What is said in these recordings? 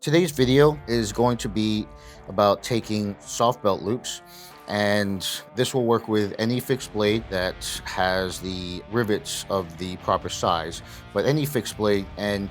Today's video is going to be about taking soft belt loops, and this will work with any fixed blade that has the rivets of the proper size, but any fixed blade, and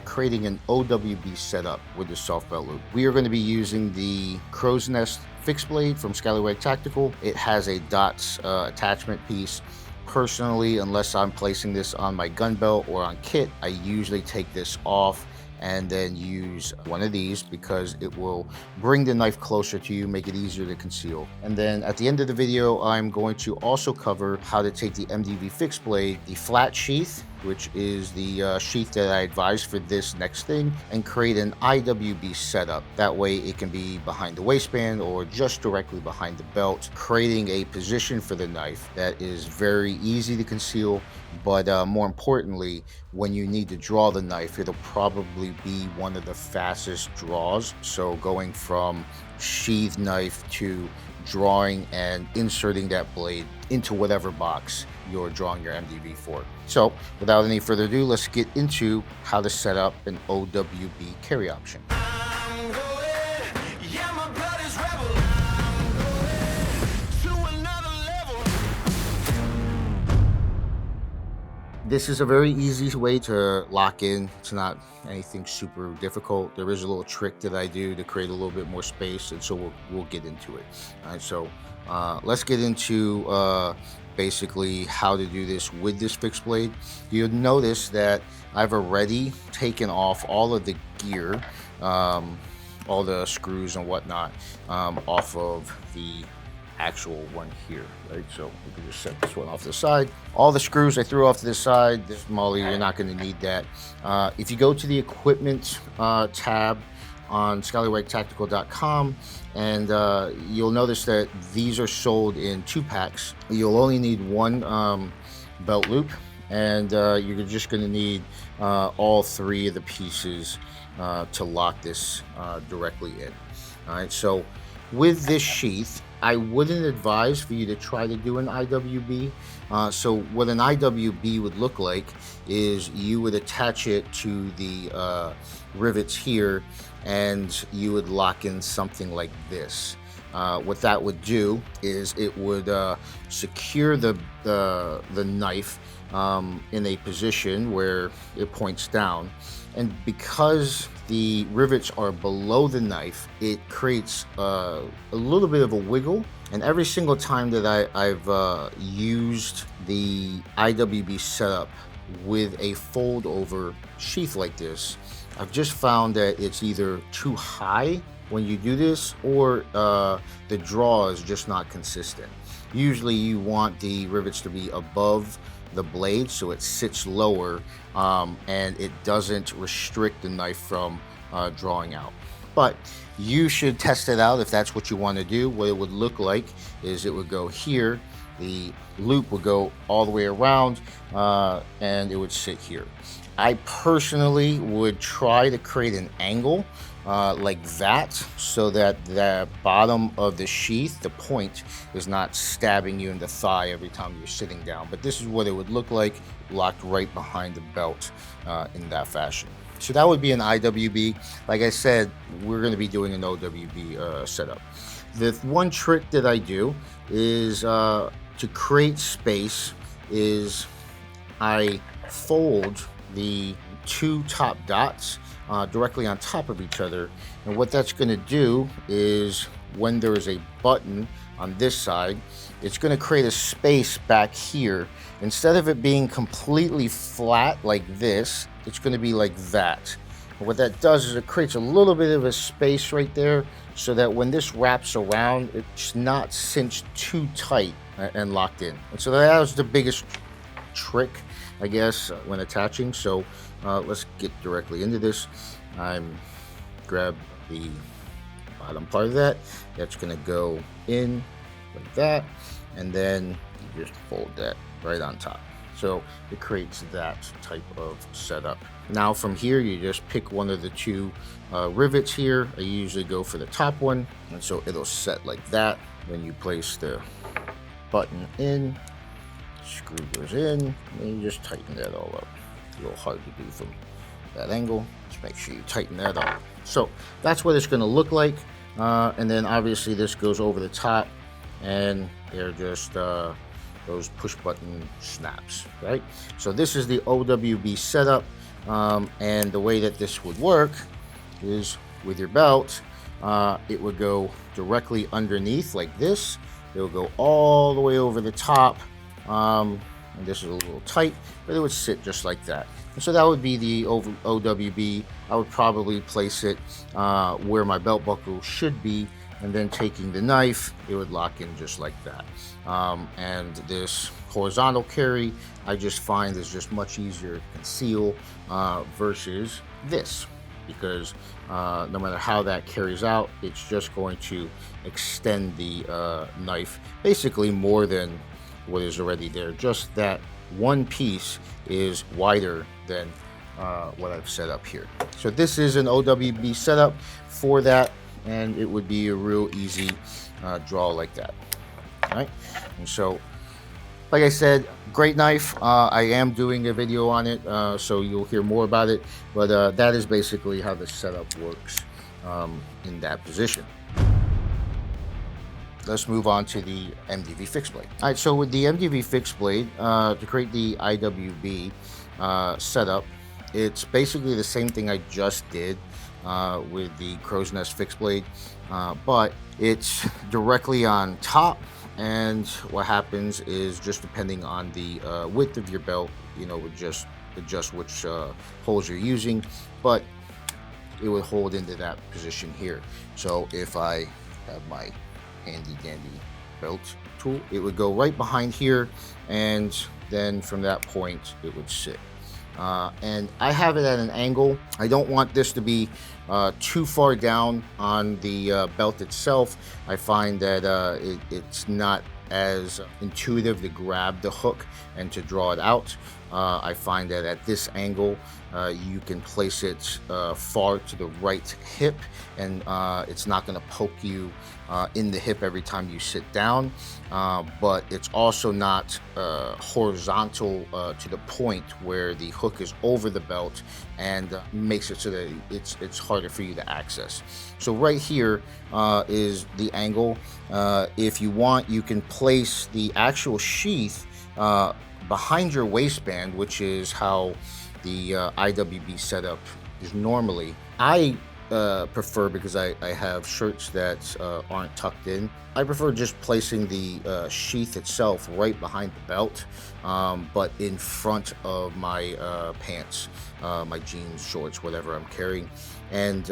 creating an OWB setup with the soft belt loop. We are going to be using the crow's nest fixed blade from Skallywag Tactical. It has a dots attachment piece. Personally, unless I'm placing this on my gun belt or on kit, I usually take this off and then use one of these because it will bring the knife closer to you, make it easier to conceal. And then at the end of the video, I'm going to also cover how to take the MDV fixed blade, the flat sheath, which is the sheath that I advise for this next thing, and create an IWB setup. That way it can be behind the waistband or just directly behind the belt, creating a position for the knife that is very easy to conceal, but more importantly, when you need to draw the knife, it'll probably be one of the fastest draws. So going from sheath knife to drawing and inserting that blade into whatever box you're drawing your MDV for. So without any further ado, let's get into how to set up an OWB carry option. This is a very easy way to lock in. It's not anything super difficult. There is a little trick that I do to create a little bit more space, and so we'll get into it. All right, so let's get into basically how to do this with this fixed blade. You'll notice that I've already taken off all of the gear, all the screws and whatnot, off of the actual one here, right? So we can just set this one off to the side. All the screws I threw off to the side. This molly, you're not going to need that. If you go to the equipment tab on skallywagtactical.com, and you'll notice that these are sold in 2 packs. You'll only need one belt loop, and you're just going to need all 3 of the pieces to lock this directly in. All right, so with this sheath, I wouldn't advise for you to try to do an IWB. So what an IWB would look like is you would attach it to the rivets here, and you would lock in something like this. What that would do is it would secure the knife in a position where it points down, and because the rivets are below the knife, it creates a little bit of a wiggle. And every single time that I've used the IWB setup with a fold over sheath like this, I've just found that it's either too high when you do this, or the draw is just not consistent. Usually you want the rivets to be above the blade so it sits lower, and it doesn't restrict the knife from drawing out. But you should test it out if that's what you want to do. What it would look like is it would go here, the loop would go all the way around, and it would sit here. I personally would try to create an angle like that, so that the bottom of the sheath, the point, is not stabbing you in the thigh every time you're sitting down. But this is what it would look like, locked right behind the belt in that fashion. So that would be an IWB. Like I said, we're going to be doing an OWB setup. The one trick that I do is to create space is I fold the 2 top dots directly on top of each other, and what that's going to do is when there is a button on this side, it's going to create a space back here. Instead of it being completely flat like this, it's going to be like that. And what that does is it creates a little bit of a space right there, so that when this wraps around, it's not cinched too tight and locked in. And so that was the biggest trick, I guess, when attaching. So let's get directly into this. Grab the bottom part of that. That's going to go in like that, and then you just fold that right on top. So it creates that type of setup. Now from here, you just pick one of the 2 rivets here. I usually go for the top one, and so it'll set like that. Then you place the button in, screw goes in, and you just tighten that all up. It's a little hard to do from that angle. Just make sure you tighten that up. So that's what it's going to look like. And then obviously this goes over the top, and they're just those push button snaps, right? So this is the OWB setup, and the way that this would work is with your belt, it would go directly underneath like this. It will go all the way over the top, and this is a little tight, but it would sit just like that. And so that would be the OWB. I would probably place it where my belt buckle should be, and then taking the knife, it would lock in just like that. And this horizontal carry, I just find is just much easier to conceal versus this, because no matter how that carries out, it's just going to extend the knife basically more than what is already there. Just that one piece is wider than what I've set up here. So this is an OWB setup for that, and it would be a real easy draw like that. All right, and so like I said, great knife. I am doing a video on it, so you'll hear more about it, but that is basically how the setup works in that position. Let's move on to the MDV fixed blade. All right, so with the MDV fixed blade, to create the IWB setup, it's basically the same thing I just did with the crow's nest fixed blade, but it's directly on top. And what happens is, just depending on the width of your belt, you know, would just adjust which holes you're using, but it would hold into that position here. So if I have my handy dandy belt tool, it would go right behind here, and then from that point it would sit. And I have it at an angle. I don't want this to be too far down on the belt itself. I find that it's not as intuitive to grab the hook and to draw it out. I find that at this angle, you can place it far to the right hip, and it's not going to poke you in the hip every time you sit down, but it's also not horizontal to the point where the hook is over the belt and makes it so that it's harder for you to access. So right here is the angle. If you want, you can place the actual sheath behind your waistband, which is how the IWB setup is normally. I prefer, because I have shirts that aren't tucked in, I prefer just placing the sheath itself right behind the belt, but in front of my pants, my jeans, shorts, whatever I'm carrying. And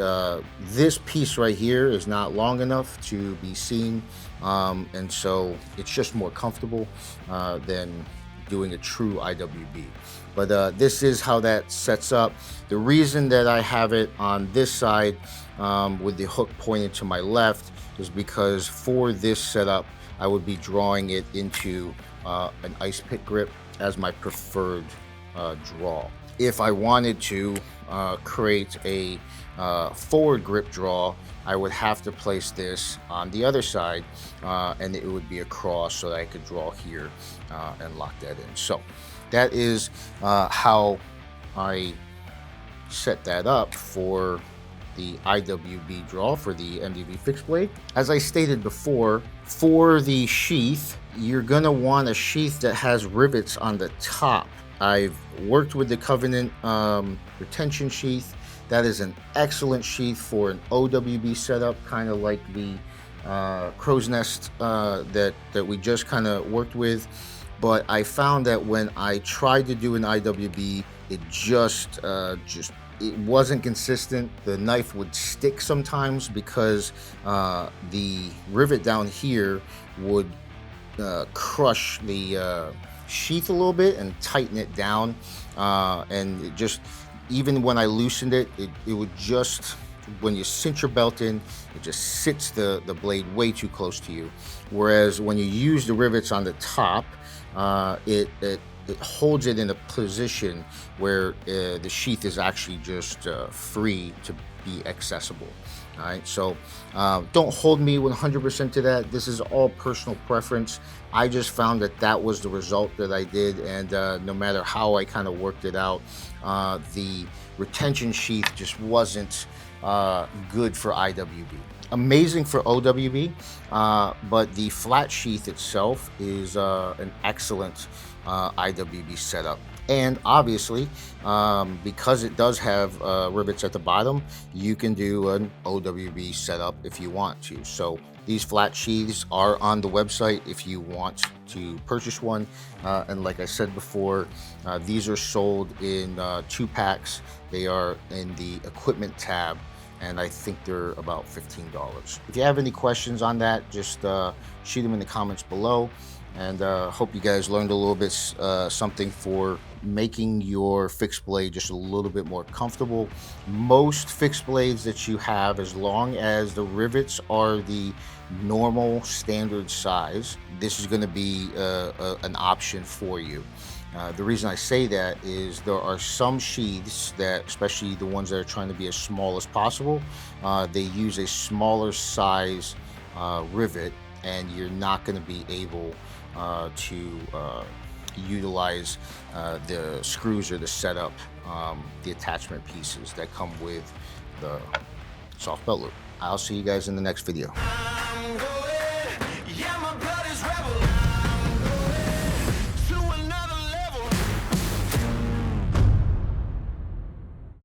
this piece right here is not long enough to be seen, and so it's just more comfortable than doing a true IWB. But this is how that sets up. The reason that I have it on this side with the hook pointed to my left is because for this setup, I would be drawing it into an ice pick grip as my preferred draw. If I wanted to create a forward grip draw, I would have to place this on the other side, and it would be across so that I could draw here and lock that in. So that is how I set that up for the IWB draw for the MDV fixed blade. As I stated before, for the sheath, you're gonna want a sheath that has rivets on the top. I've worked with the Covenant retention sheath. That is an excellent sheath for an OWB setup, kind of like the crow's nest that we just kind of worked with. But I found that when I tried to do an IWB, it just it wasn't consistent. The knife would stick sometimes because the rivet down here would crush the sheath a little bit and tighten it down, and it just, even when I loosened it, it would just, when you cinch your belt in, it just sits the blade way too close to you. Whereas when you use the rivets on the top, it holds it in a position where the sheath is actually just free be accessible. All right, so don't hold me 100% to that. This is all personal preference. I just found that that was the result that I did, and no matter how I kind of worked it out, the retention sheath just wasn't good for IWB. Amazing for OWB, but the flat sheath itself is an excellent IWB setup. And obviously, because it does have rivets at the bottom, you can do an OWB setup if you want to. So these flat sheaths are on the website if you want to purchase one. And like I said before, these are sold in 2 packs. They are in the equipment tab, and I think they're about $15. If you have any questions on that, just shoot them in the comments below. And hope you guys learned a little bit something for making your fixed blade just a little bit more comfortable. Most fixed blades that you have, as long as the rivets are the normal standard size, this is going to be an option for you. The reason I say that is there are some sheaths that, especially the ones that are trying to be as small as possible, they use a smaller size rivet, and you're not going to be able to utilize the screws or the setup, the attachment pieces that come with the soft belt loop. I'll see you guys in the next video.